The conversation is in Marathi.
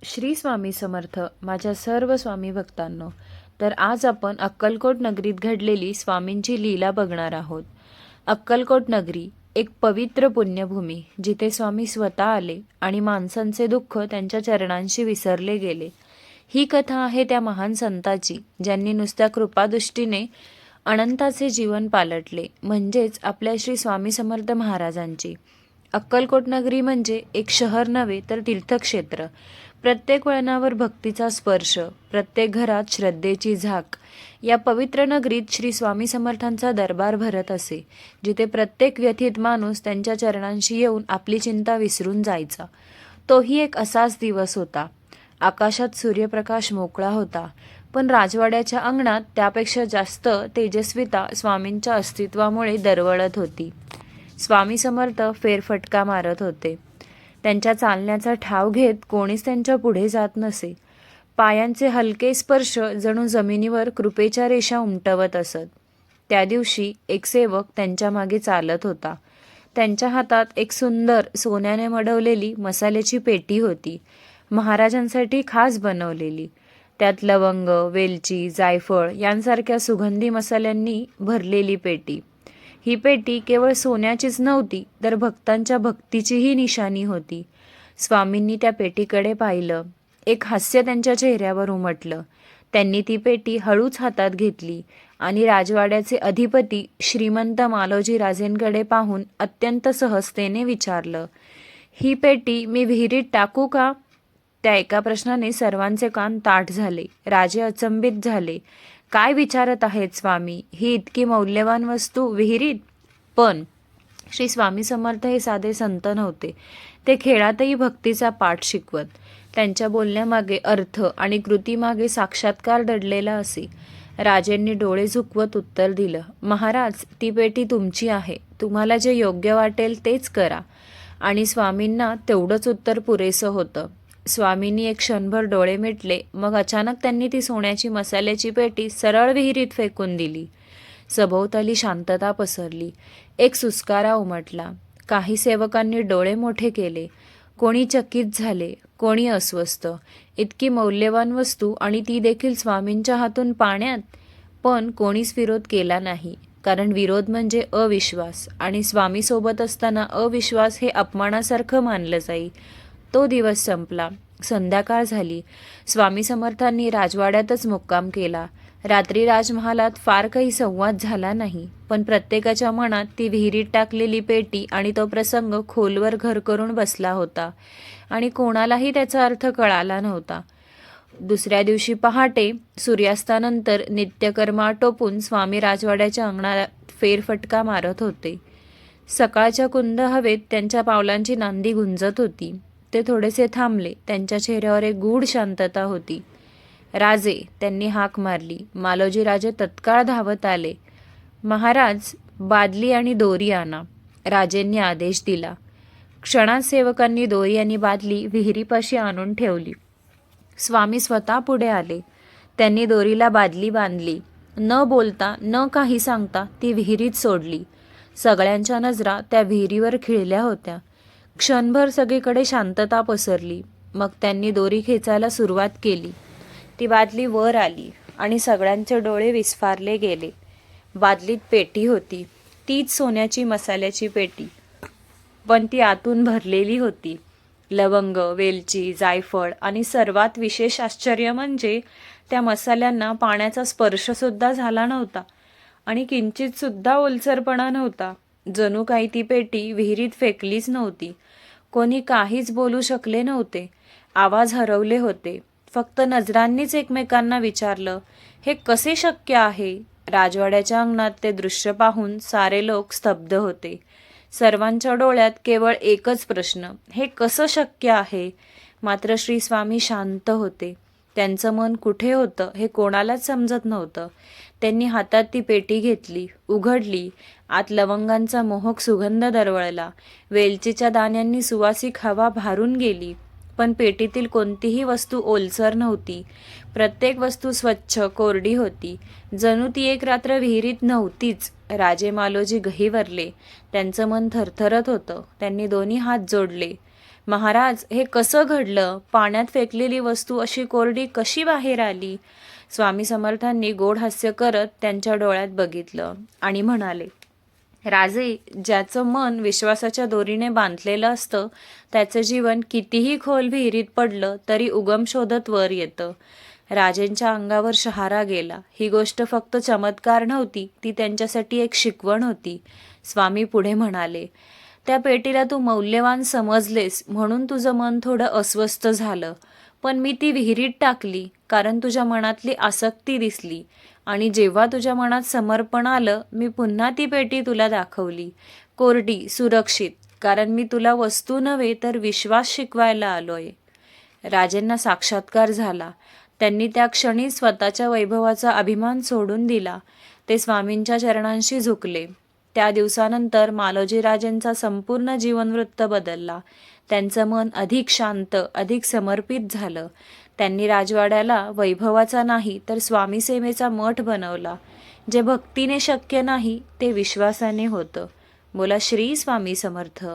श्री स्वामी समर्थ माझ्या सर्व स्वामी भक्तांनो. तर आज आपण अक्कलकोट नगरीत घडलेली स्वामींची लीला बघणार आहोत. अक्कलकोट नगरी एक पवित्र पुण्यभूमी, जिथे स्वामी स्वतः आले आणि माणसांचे दुःख त्यांच्या चरणांशी विसरले गेले. ही कथा आहे त्या महान संताची, ज्यांनी नुसत्या कृपादृष्टीने अनंताचे जीवन पालटले, म्हणजेच आपल्या श्री स्वामी समर्थ महाराजांची. अक्कलकोट नगरी म्हणजे एक शहर नव्हे तर तीर्थक्षेत्र. प्रत्येक वळणावर भक्तीचा स्पर्श, प्रत्येक घरात श्रद्धेची झाक. या पवित्र नगरीत श्री स्वामी समर्थांचा दरबार भरत असे, जिथे प्रत्येक व्यथित माणूस त्यांच्या चरणांशी येऊन आपली चिंता विसरून जायचा. तोही एक असाच दिवस होता. आकाशात सूर्यप्रकाश मोकळा होता, पण राजवाड्याच्या अंगणात त्यापेक्षा जास्त तेजस्विता स्वामींच्या अस्तित्वामुळे दरवळत होती. स्वामी समर्थ फेरफटका मारत होते. त्यांच्या चालण्याचा ठाव घेत कोणीच त्यांच्या पुढे जात नसे. पायांचे हलके स्पर्श जणू जमिनीवर कृपेच्या रेषा उमटवत असत. त्या दिवशी एक सेवक त्यांच्या मागे चालत होता. त्यांच्या हातात एक सुंदर सोन्याने मडवलेली मसाल्याची पेटी होती, महाराजांसाठी खास बनवलेली. त्यात लवंग, वेलची, जायफळ यांसारख्या सुगंधी मसाल्यांनी भरलेली पेटी. ही पेटी केवळ सोन्याचीच नव्हती, तर भक्तांच्या भक्तीचीही निशाणी होती. स्वामींनी त्या पेटीकडे पाहिलं. एक हास्य त्यांच्या चेहऱ्यावर उमटलं. त्यांनी ती पेटी हळूच हातात घेतली आणि राजवाड्याचे अधिपती श्रीमंत मालोजी राजेंकडे पाहून अत्यंत सहजतेने विचारलं, ही पेटी मी विहिरीत टाकू का? त्या एका प्रश्नाने सर्वांचे कान ताठ झाले. राजे अचंबित झाले. काय विचारत आहेत स्वामी? ही इतकी मौल्यवान वस्तू विहिरीत? पण श्री स्वामी समर्थ हे साधे संत नव्हते. ते खेळातही भक्तीचा पाठ शिकवत. त्यांच्या बोलण्यामागे अर्थ आणि कृतीमागे साक्षात्कार दडलेला असे. राजेंनी डोळे झुकवत उत्तर दिलं, महाराज, ती पेटी तुमची आहे. तुम्हाला जे योग्य वाटेल तेच करा. आणि स्वामींना तेवढंच उत्तर पुरेसं होतं. स्वामींनी एक क्षणभर डोळे मिटले. मग अचानक त्यांनी ती सोन्याची मसाल्याची पेटी सरळ विहिरीत फेकून दिली. सभोवताली शांतता पसरली. एक सुस्कारा उमटला. काही सेवकांनी डोळे मोठे केले. कोणी चकित झाले, कोणी अस्वस्थ. इतकी मौल्यवान वस्तू आणि ती देखील स्वामींच्या हातून पाण्यात. पण कोणीच विरोध केला नाही, कारण विरोध म्हणजे अविश्वास, आणि स्वामी सोबत असताना अविश्वास हे अपमानासारखं मानलं जाई. तो दिवस संपला. संध्याकाळ झाली. स्वामी समर्थांनी राजवाड्यातच मुक्काम केला. रात्री राजमहालात फार काही संवाद झाला नाही, पण प्रत्येकाच्या मनात ती विहिरीत टाकलेली पेटी आणि तो प्रसंग खोलवर घर करून बसला होता, आणि कोणालाही त्याचा अर्थ कळाला नव्हता. दुसऱ्या दिवशी पहाटे सूर्यास्तानंतर नित्यकर्म आटोपून स्वामी राजवाड्याच्या अंगणात फेरफटका मारत होते. सकाळच्या कुंद हवेत त्यांच्या पावलांची नांदी गुंजत होती. ते थोडेसे थांबले. त्यांच्या चेहऱ्यावर एक गूढ शांतता होती. राजे, त्यांनी हाक मारली. मालोजी राजे तत्काळ धावत आले. महाराज, बादली आणि दोरी आणा, राजेंनी आदेश दिला. क्षणात सेवकांनी दोरी आणि बादली विहिरीपाशी आणून ठेवली. स्वामी स्वतः पुढे आले. त्यांनी दोरीला बादली बांधली. न बोलता, न काही सांगता ती विहिरीत सोडली. सगळ्यांच्या नजरा त्या विहिरीवर खिळल्या होत्या. क्षणभर सगळीकडे शांतता पसरली. मग त्यांनी दोरी खेचायला सुरुवात केली. ती बादली वर आली आणि सगळ्यांचे डोळे विस्फारले गेले. बादलीत पेटी होती, तीच सोन्याची मसाल्याची पेटी, पण ती आतून भरलेली होती. लवंग, वेलची, जायफळ आणि सर्वात विशेष आश्चर्य म्हणजे त्या मसाल्यांना पाण्याचा स्पर्शसुद्धा झाला नव्हता आणि किंचितसुद्धा ओलसरपणा नव्हता. जणू काही ती पेटी विहिरीत फेकलीच नव्हती. कोणी काहीच बोलू शकले नव्हते. आवाज हरवले होते. फक्त नजरांनीच एकमेकांना विचारलं, हे कसे शक्य आहे? राजवाड्याच्या अंगणात ते दृश्य पाहून सारे लोक स्तब्ध होते. सर्वांच्या डोळ्यात केवळ एकच प्रश्न, हे कसं शक्य आहे? मात्र श्री स्वामी शांत होते. त्यांचं मन कुठे होतं हे कोणालाच समजत नव्हतं. त्यांनी हातात ती पेटी घेतली, उघडली. आत लवंगांचा मोहक सुगंध दरवळला. वेलचीच्या दाण्यांनी सुवासिक हवा भारून गेली. पण पेटीतील कोणतीही वस्तू ओलसर नव्हती. प्रत्येक वस्तू स्वच्छ, कोरडी होती. जणू ती एक रात्र विहिरीत नव्हतीच. राजे मालोजी गहिवरले. त्यांचं मन थरथरत होतं. त्यांनी दोन्ही हात जोडले. महाराज, हे कसं घडलं? पाण्यात फेकलेली वस्तू अशी कोरडी कशी बाहेर आली? स्वामी समर्थांनी गोड हास्य करत त्यांच्या डोळ्यात बघितलं आणि म्हणाले, राजे, ज्याचं मन विश्वासाच्या दोरीने बांधलेलं असतं त्याचं जीवन कितीही खोल विहिरीत पडलं तरी उगम शोधत वर येतं. राजेंच्या अंगावर शहारा गेला. ही गोष्ट फक्त चमत्कार नव्हती, ती त्यांच्यासाठी एक शिकवण होती. स्वामी पुढे म्हणाले, त्या पेटीला तू मौल्यवान समजलेस म्हणून तुझं मन थोडं अस्वस्थ झालं, पण मी ती विहिरीत टाकली कारण तुझ्या मनातली आसक्ती दिसली, आणि जेव्हा तुझ्या मनात समर्पण आलं मी पुन्हा ती पेटी तुला दाखवली, कोरडी, सुरक्षित, कारण मी तुला वस्तू नव्हे तर विश्वास शिकवायला आलोय. राजेंना साक्षात्कार झाला. त्यांनी त्या क्षणी स्वतःच्या वैभवाचा अभिमान सोडून दिला. ते स्वामींच्या चरणांशी झुकले. त्या दिवसानंतर मालोजीराजेंचा संपूर्ण जीवनवृत्त बदलला. त्यांचं मन अधिक शांत, अधिक समर्पित झालं. त्यांनी राजवाड्याला वैभवाचा नाही तर स्वामी सेवेचा मठ बनवला. जे भक्तीने शक्य नाही ते विश्वासाने होतं. बोला श्री स्वामी समर्थ.